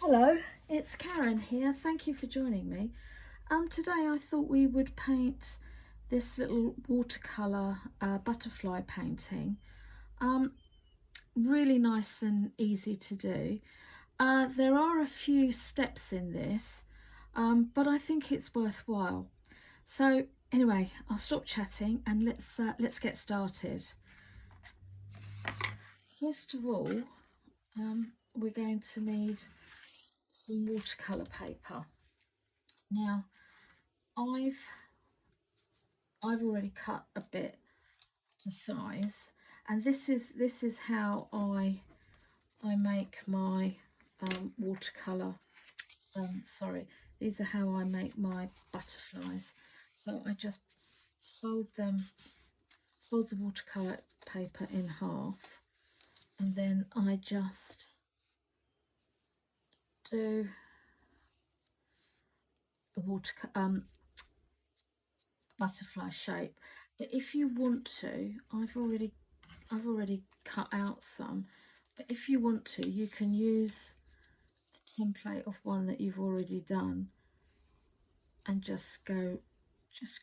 Hello, it's Karen here. Thank you for joining me. Today I thought we would paint this little watercolour butterfly painting. Um, Really nice and easy to do. There are a few steps in this, but I think it's worthwhile. So anyway, I'll stop chatting and let's get started. First of all, we're going to need some watercolour paper. Now, I've already cut a bit to size, and this is how I make my watercolor. Sorry, these are how I make my butterflies. So I just fold the watercolor paper in half, and then I just do a butterfly shape. But if you want to, I've already cut out some, but if you want to, you can use a template of one that you've already done and just go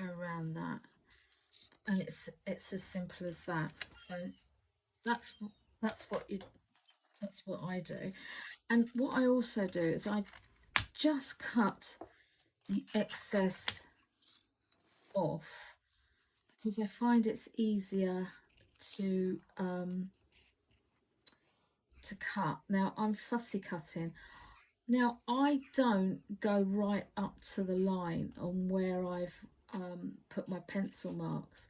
around that, and it's as simple as that. So that's what I do. And what I also do is I just cut the excess off, because I find it's easier to cut. Now I'm fussy cutting. Now I don't go right up to the line on where I've put my pencil marks,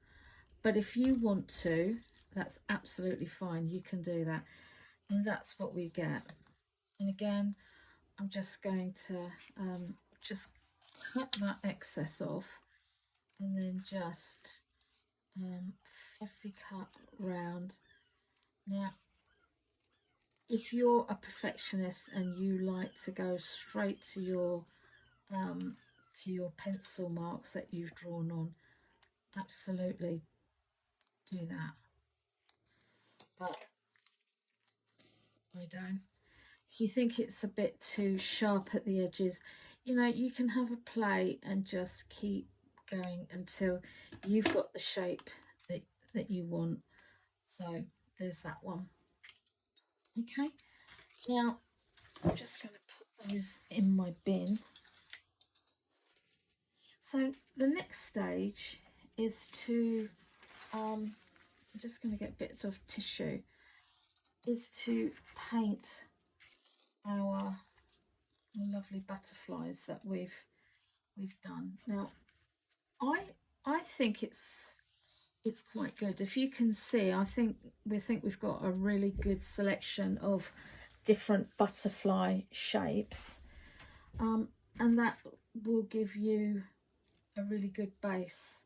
but if you want to, that's absolutely fine. You can do that, and that's what we get. And again, I'm just going to just cut that excess off, and then just fussy cut round. Now, if you're a perfectionist and you like to go straight to your pencil marks that you've drawn on, absolutely do that. But I don't. If you think it's a bit too sharp at the edges, you can have a play and just keep going until you've got the shape that you want. So there's that one. Okay, now I'm just going to put those in my bin. So the next stage is to, I'm just going to get a bit of tissue, is to paint our lovely butterflies that we've done. Now I think it's quite good. If you can see, I think we've got a really good selection of different butterfly shapes, and that will give you a really good base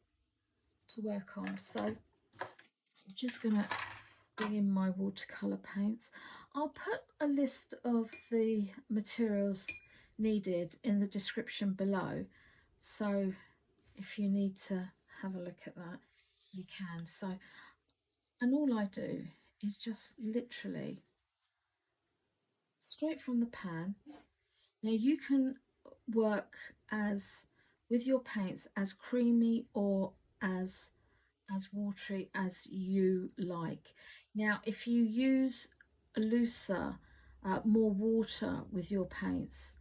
to work on. So I'm just going to bring in my watercolor paints. I'll put a list of the materials needed in the description below, so if you need to have a look at that, you can. So, and all I do is just literally straight from the pan. Now you can work with your paints as creamy or as watery as you like. Now if you use looser, more water with your paints,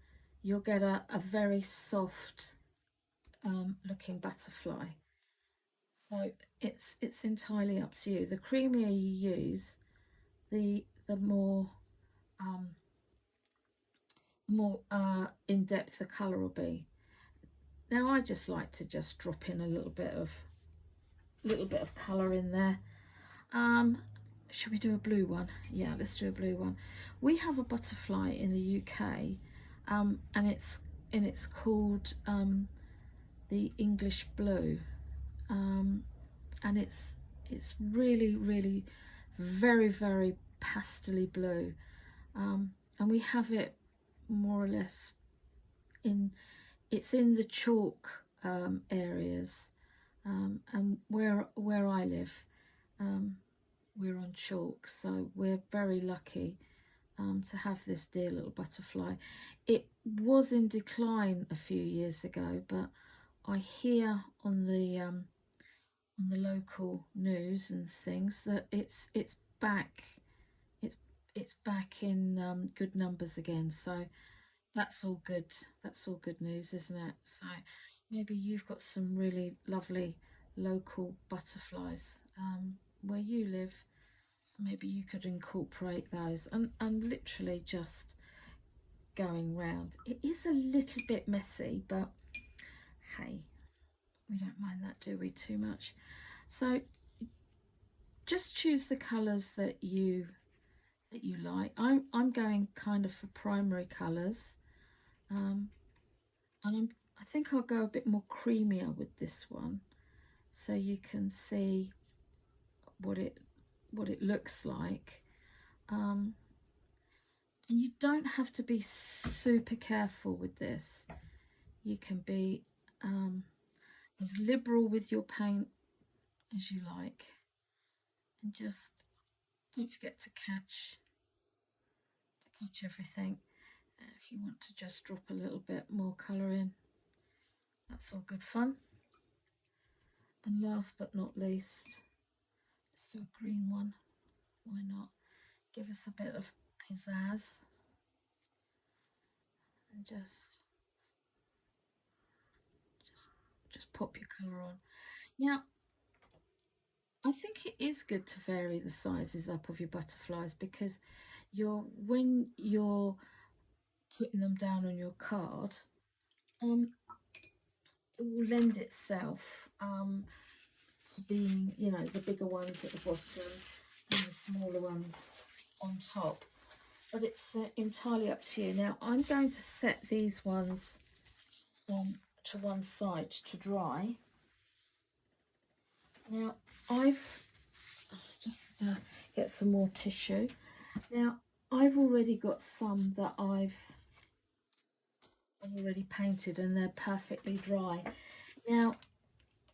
you'll get a very soft looking butterfly. So it's entirely up to you. The creamier you use, the more in-depth the colour will be. Now I just like to just drop in a little bit of colour in there. Shall we do a blue one? Yeah, let's do a blue one. We have a butterfly in the UK, and it's called the English blue, and it's really very pastely blue, and we have it more or less it's in the chalk areas, and where I live, we're on chalk, so we're very lucky to have this dear little butterfly. It was in decline a few years ago, but I hear on the local news and things that it's back. It's it's back in good numbers again. So that's all good. That's all good news, isn't it? So maybe you've got some really lovely local butterflies where you live. Maybe you could incorporate those and literally just going round. It is a little bit messy, but hey, we don't mind that, do we, too much? So just choose the colours that you like. I'm going kind of for primary colours, and I think I'll go a bit more creamier with this one, so you can see what it looks like. And you don't have to be super careful with this. You can be as liberal with your paint as you like, and just don't forget to catch everything. If you want to just drop a little bit more colour in, that's all good fun. And last but not least, let's do a green one. Why not? Give us a bit of pizzazz and just pop your colour on. Now, I think it is good to vary the sizes up of your butterflies, because when you're putting them down on your card, it will lend itself to being, you know, the bigger ones at the bottom and the smaller ones on top. But it's entirely up to you. Now I'm going to set these ones to one side to dry. Now I've just get some more tissue. Now I've already got some that I've already painted and they're perfectly dry. Now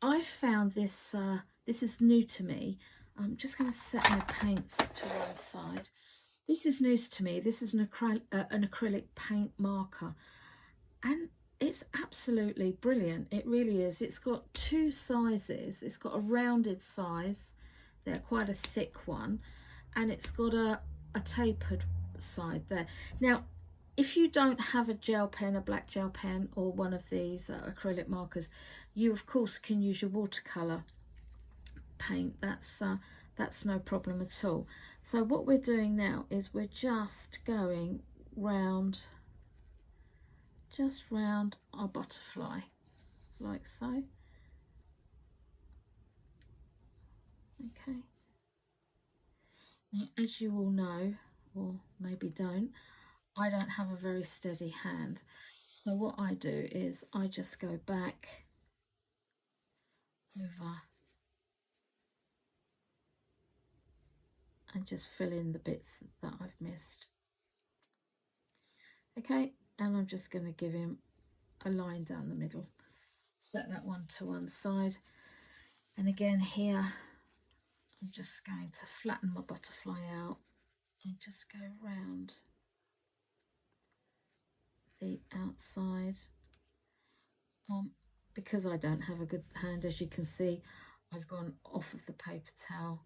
I found this, this is new to me. I'm just going to set my paints to one side. This is news to me. This is an acrylic paint marker, and it's absolutely brilliant. It really is. It's got two sizes. It's got a rounded size, they're quite a thick one, and it's got a tapered side there. Now, if you don't have a gel pen, a black gel pen, or one of these acrylic markers, you of course can use your watercolour paint. That's no problem at all. So what we're doing now is we're just going round our butterfly, like so. Okay. Now, as you all know, or maybe don't, I don't have a very steady hand. So what I do is I just go back over and just fill in the bits that I've missed. Okay, and I'm just going to give him a line down the middle. Set that one to one side. And again here, I'm just going to flatten my butterfly out and just go round the outside. Because I don't have a good hand, as you can see, I've gone off of the paper towel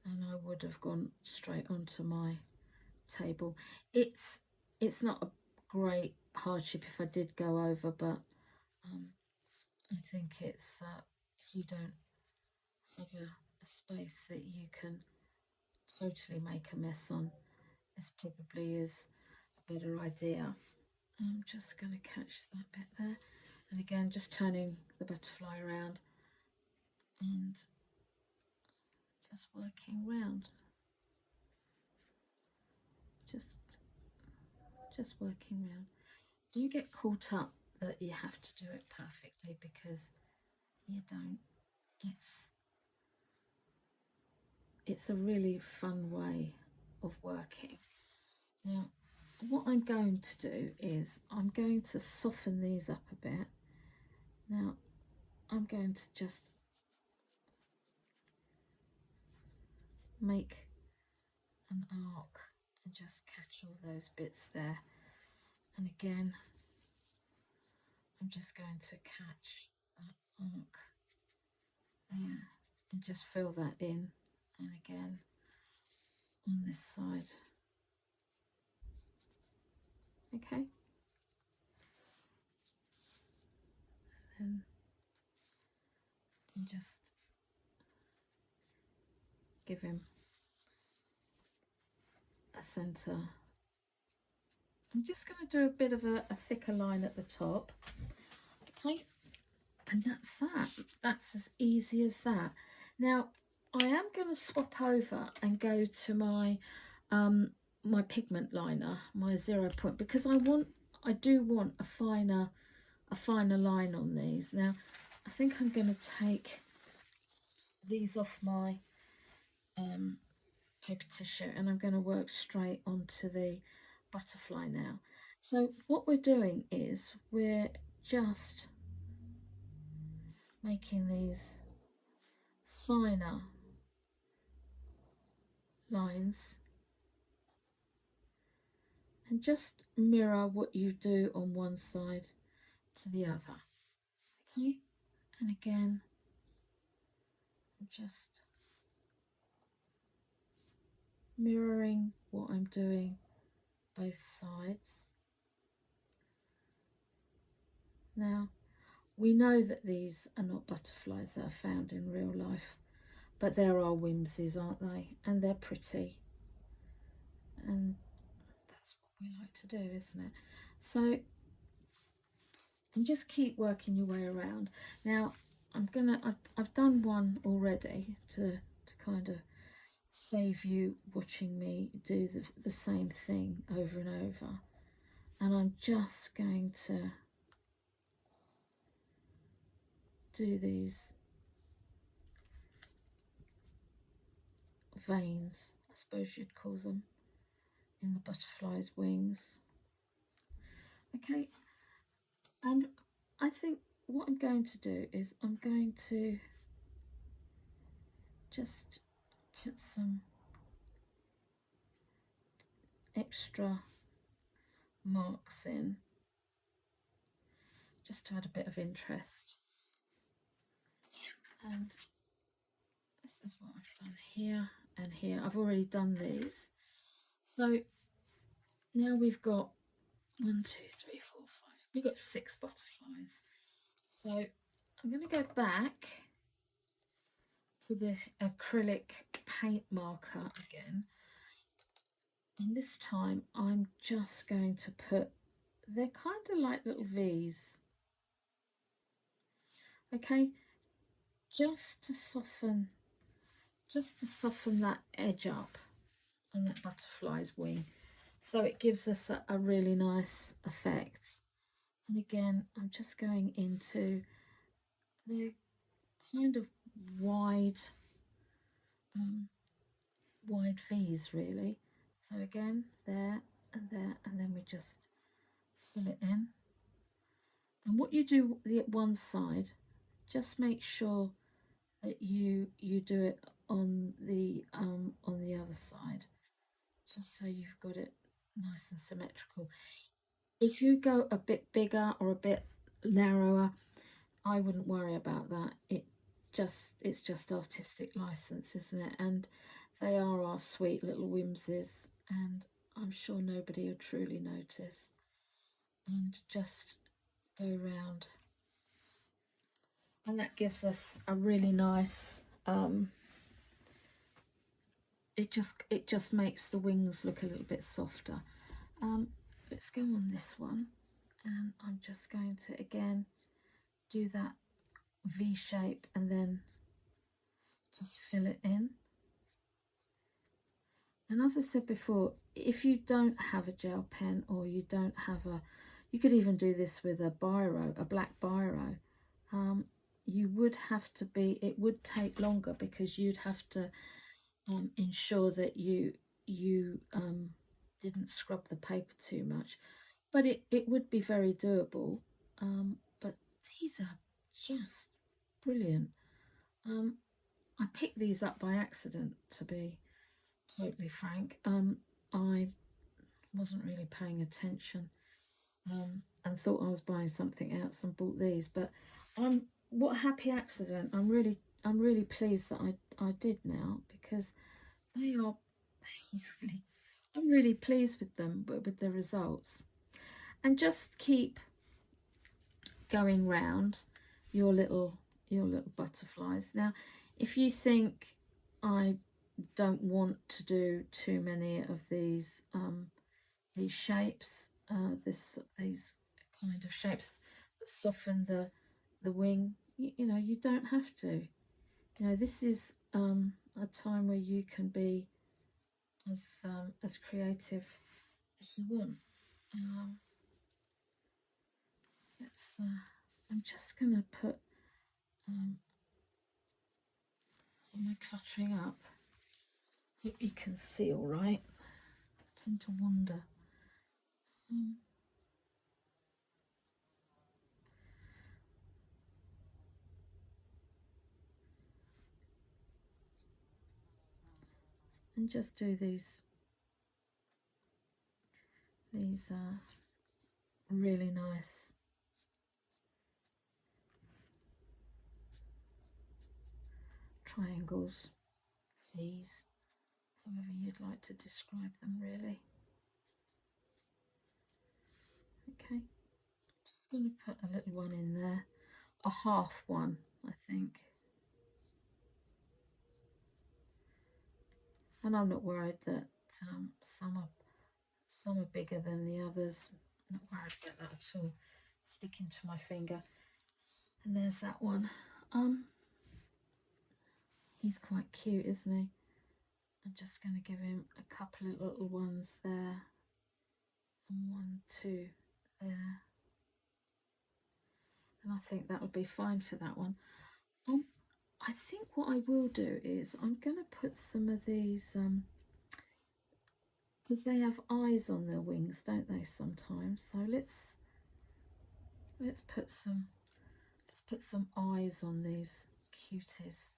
and I would have gone straight onto my table. It's not a great hardship if I did go over, but I think it's if you don't have a space that you can totally make a mess on, this probably is a better idea. I'm just going to catch that bit there, and again just turning the butterfly around and just working round, just working round. Don't get caught up that you have to do it perfectly, because you don't. It's a really fun way of working. Now what I'm going to do is I'm going to soften these up a bit. Now I'm going to just make an arc and just catch all those bits there. And again, I'm just going to catch that arc there and just fill that in. And again, on this side. Okay. And just give him a centre. I'm just going to do a bit of a thicker line at the top. Okay. And that's that. That's as easy as that. Now, I am going to swap over and go to my my pigment liner, my 0 point, because I do want a finer line on these. Now, I think I'm going to take these off my paper tissue and I'm going to work straight onto the butterfly now. So what we're doing is we're just making these finer lines and just mirror what you do on one side to the other. Okay, and again, just mirroring what I'm doing both sides. Now, we know that these are not butterflies that are found in real life, but there are whimsies, aren't they? And they're pretty. And that's what we like to do, isn't it? So, and just keep working your way around. Now, I've done one already to kind of save you watching me do the same thing over and over. And I'm just going to do these veins, I suppose you'd call them, in the butterfly's wings. Okay, and I think what I'm going to do is I'm going to just put some extra marks in, just to add a bit of interest. And this is what I've done here and here. I've already done these. So now we've got 1, 2, 3, 4, 5. We've got 6 butterflies. So I'm going to go back to the acrylic paint marker again. And this time I'm just going to put, they're kind of like little V's. Okay, just to soften that edge up on that butterfly's wing, so it gives us a really nice effect. And again, I'm just going into the kind of wide V's really. So again, there and there, and then we just fill it in. And what you do the one side, just make sure that you do it on the other side, just so you've got it nice and symmetrical. If you go a bit bigger or a bit narrower, I wouldn't worry about that. It's just artistic license, isn't it? And they are our sweet little whimsies, and I'm sure nobody will truly notice. And just go round, and that gives us a really nice it just makes the wings look a little bit softer. Let's go on this one, and I'm just going to again do that V shape and then just fill it in. And as I said before, if you don't have a gel pen, or you don't have you could even do this with a biro, a black biro. You would have to it would take longer, because you'd have to ensure that you didn't scrub the paper too much, but it would be very doable. But these are just brilliant. I picked these up by accident, to be totally frank. I wasn't really paying attention, and thought I was buying something else and bought these. But what a happy accident. I'm really pleased that I did now, because they are really, I'm really pleased with them, with the results. And just keep going round your little butterflies. Now, if you think I don't want to do too many of these shapes, these kind of shapes that soften the wing, you know, you don't have to. You know, this is a time where you can be as creative as you want. Let's. I'm just going to put my cluttering up. Hope you can see all right. I tend to wander. And just do these really nice triangles, these, however you'd like to describe them, really. Okay, just going to put a little one in there, a half one, I think. And I'm not worried that some are bigger than the others. I'm not worried about that at all. Sticking to my finger. And there's that one. He's quite cute, isn't he? I'm just going to give him a couple of little ones there, and 1, 2 there, and I think that would be fine for that one. I think what I will do is I'm going to put some of these, because they have eyes on their wings, don't they, sometimes? So let's put some eyes on these cuties.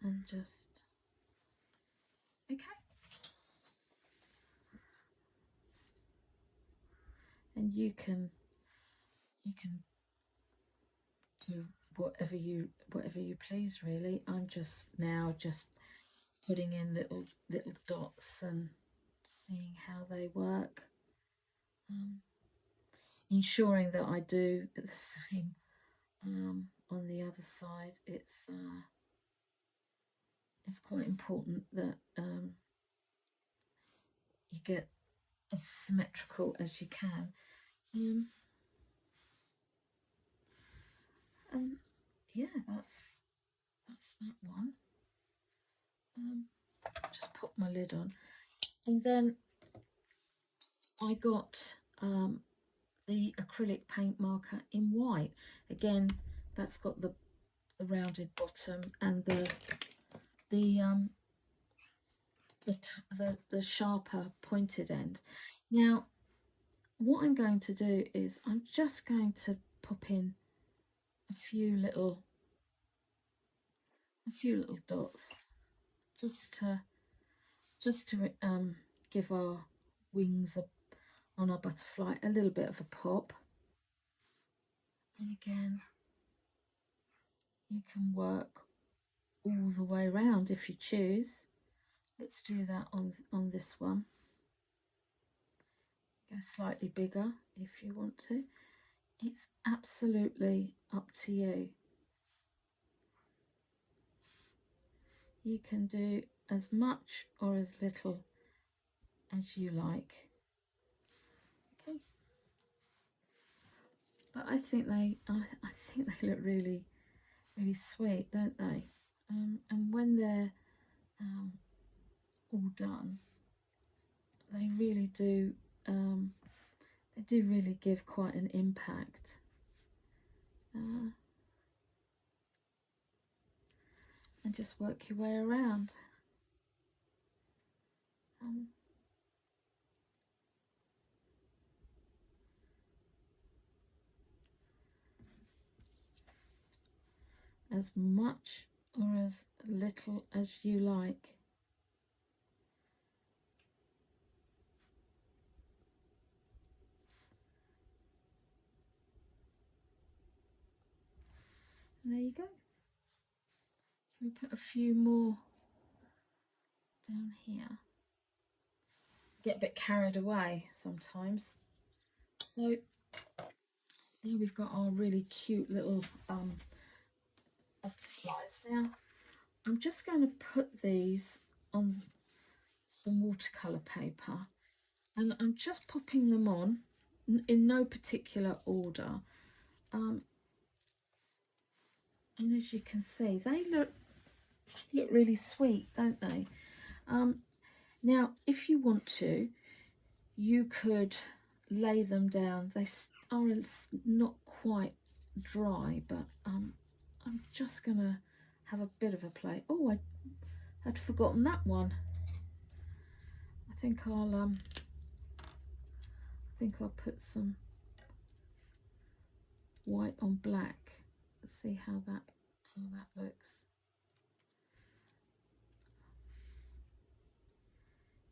And just, okay. And you can do whatever you please, really. I'm just putting in little dots and seeing how they work, ensuring that I do the same on the other side. It's quite important that you get as symmetrical as you can. And yeah, that's that one. Just put my lid on, and then I got the acrylic paint marker in white. Again, that's got the rounded bottom and the sharper pointed end. Now, what I'm going to do is I'm just going to pop in a few little dots, just to give our wings on our butterfly a little bit of a pop. And again, you can work all the way around if you choose. Let's do that on this one. Go slightly bigger if you want to. It's absolutely up to you. You can do as much or as little as you like. Okay. But I think they look really, really sweet, don't they? And when they're all done, they really do. They do really give quite an impact. And just work your way around. as much or as little as you like. And there you go. So we put a few more down here. Get a bit carried away sometimes. So there we've got our really cute little butterflies. Now I'm just going to put these on some watercolour paper, and I'm just popping them on in no particular order. And as you can see, they look really sweet, don't they? Now, if you want to, you could lay them down. They are not quite dry, but I'm just gonna have a bit of a play. Oh, I had forgotten that one. I think I'll put some white on black. Let's see how that looks.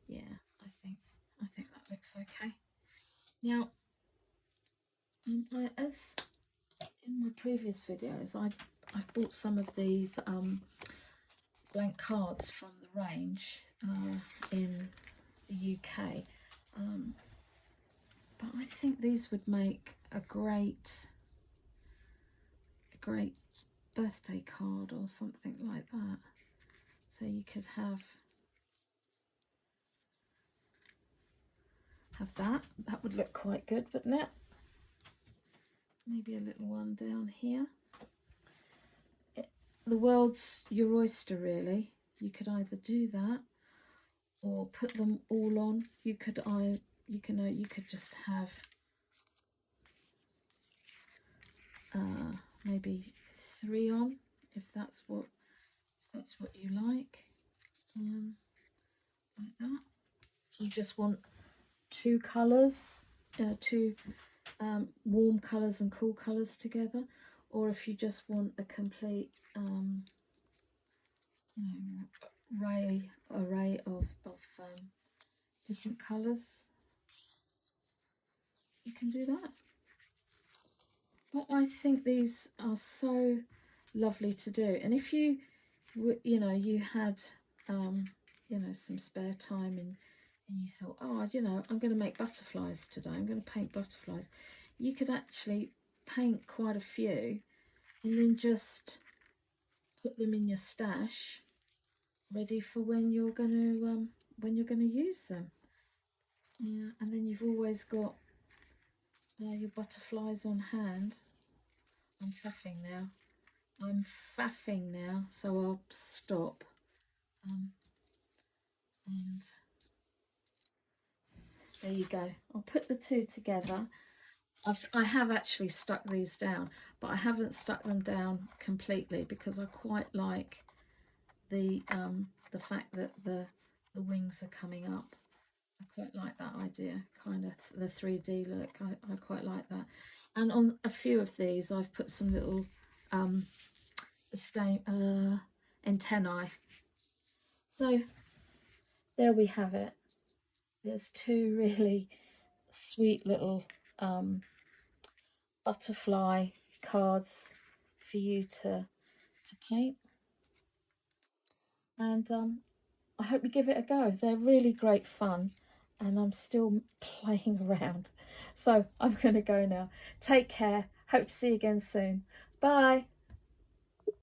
Yeah, I think that looks okay. Now, as in my previous videos, I bought some of these blank cards from the range in the UK, but I think these would make a great birthday card or something like that. So you could have that would look quite good, wouldn't it? Maybe a little one down here. The world's your oyster, really. You could either do that or put them all on. You could just have maybe 3 on, if that's what you like. Like that. If you just want 2 colours, 2 warm colours and cool colours together, or if you just want a complete array of different colours, you can do that. But I think these are so lovely to do, and if you had some spare time and you thought, oh, I'm going to make butterflies today, I'm going to paint butterflies, you could actually paint quite a few and then just put them in your stash, ready for when you're going to use them. Yeah, and then you've always got your butterflies on hand. I'm faffing now, so I'll stop. And there you go. I'll put the 2 together. I have actually stuck these down, but I haven't stuck them down completely because I quite like the fact that the wings are coming up. I quite like that idea, kind of the 3D look. I quite like that. And on a few of these, I've put some little antennae. So there we have it. There's 2 really sweet little butterfly cards for you to paint, and I hope you give it a go. They're really great fun, and I'm still playing around. So I'm going to go now. Take care. Hope to see you again soon. Bye.